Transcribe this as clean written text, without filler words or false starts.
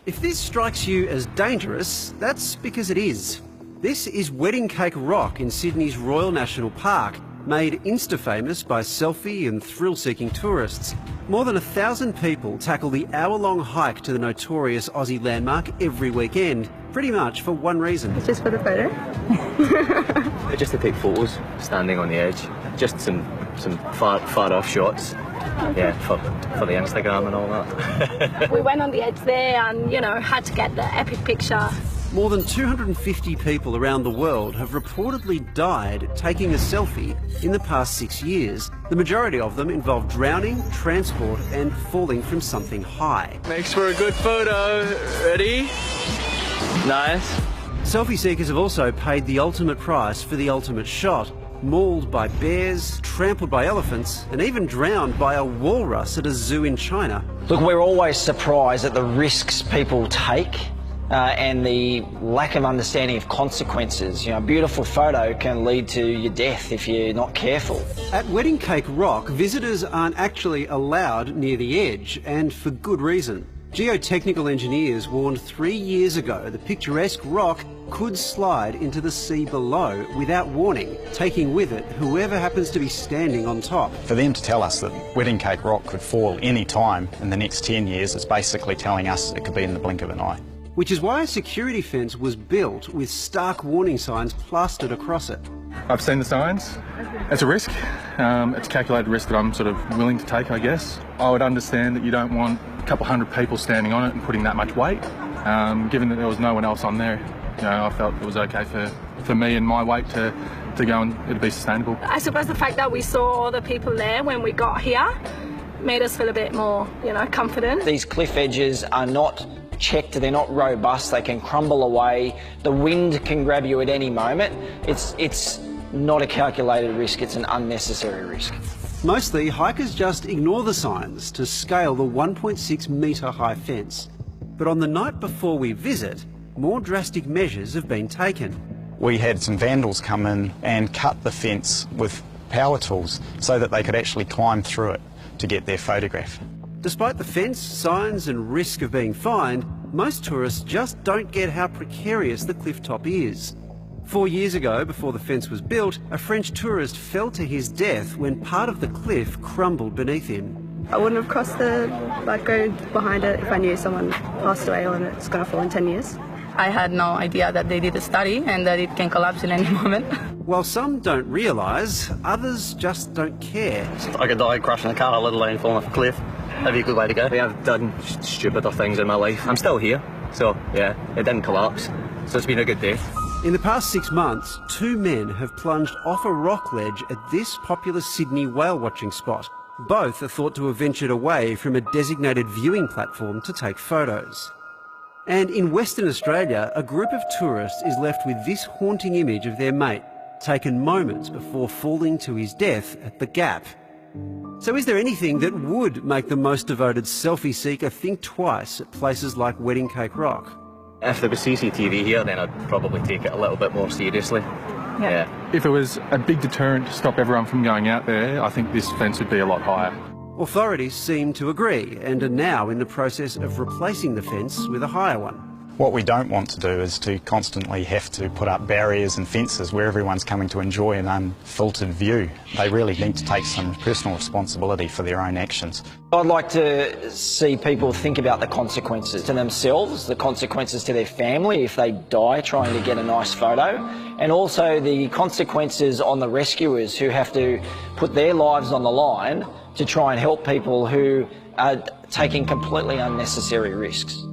If this strikes you as dangerous, that's because it is. This is Wedding Cake Rock in Sydney's Royal National Park, made insta-famous by selfie and thrill-seeking tourists. More than 1,000 people tackle the hour-long hike to the notorious Aussie landmark every weekend, pretty much for one reason. It's just for the photo. Just to take photos, standing on the edge. Just some far-off shots. Yeah, for the Instagram and all that. We went on the edge there and, had to get the epic picture. More than 250 people around the world have reportedly died taking a selfie in the past 6 years. The majority of them involved drowning, transport and falling from something high. Makes for a good photo. Ready? Nice. Selfie seekers have also paid the ultimate price for the ultimate shot. Mauled by bears, trampled by elephants and even drowned by a walrus at a zoo in China. Look, we're always surprised at the risks people take. And the lack of understanding of consequences. A beautiful photo can lead to your death if you're not careful. At Wedding Cake Rock, visitors aren't actually allowed near the edge, and for good reason. Geotechnical engineers warned 3 years ago the picturesque rock could slide into the sea below without warning, taking with it whoever happens to be standing on top. For them to tell us that Wedding Cake Rock could fall any time in the next 10 years is basically telling us it could be in the blink of an eye. Which is why a security fence was built with stark warning signs plastered across it. I've seen the signs. It's a risk. It's a calculated risk that I'm sort of willing to take, I guess. I would understand that you don't want a couple hundred people standing on it and putting that much weight. Given that there was no one else on there, I felt it was okay for me and my weight to go and it'd be sustainable. I suppose the fact that we saw all the people there when we got here made us feel a bit more, confident. These cliff edges are not checked, they're not robust, they can crumble away, the wind can grab you at any moment. It's not a calculated risk, it's an unnecessary risk. Mostly, hikers just ignore the signs to scale the 1.6 metre high fence. But on the night before we visit, more drastic measures have been taken. We had some vandals come in and cut the fence with power tools so that they could actually climb through it to get their photograph. Despite the fence, signs and risk of being fined, most tourists just don't get how precarious the cliff top is. 4 years ago, before the fence was built, a French tourist fell to his death when part of the cliff crumbled beneath him. I wouldn't have crossed go behind it if I knew someone passed away and it's going to fall in 10 years. I had no idea that they did a study and that it can collapse in any moment. While some don't realise, others just don't care. I could die crashing a car, let alone falling off a cliff. That'd be a good way to go. I've done stupider things in my life. I'm still here, so yeah, it didn't collapse. So it's been a good day. In the past 6 months, 2 men have plunged off a rock ledge at this popular Sydney whale watching spot. Both are thought to have ventured away from a designated viewing platform to take photos. And in Western Australia, a group of tourists is left with this haunting image of their mate, taken moments before falling to his death at the Gap. So is there anything that would make the most devoted selfie seeker think twice at places like Wedding Cake Rock? If there was CCTV here, then I'd probably take it a little bit more seriously. Yeah. If it was a big deterrent to stop everyone from going out there, I think this fence would be a lot higher. Authorities seem to agree and are now in the process of replacing the fence with a higher one. What we don't want to do is to constantly have to put up barriers and fences where everyone's coming to enjoy an unfiltered view. They really need to take some personal responsibility for their own actions. I'd like to see people think about the consequences to themselves, the consequences to their family if they die trying to get a nice photo, and also the consequences on the rescuers who have to put their lives on the line to try and help people who are taking completely unnecessary risks.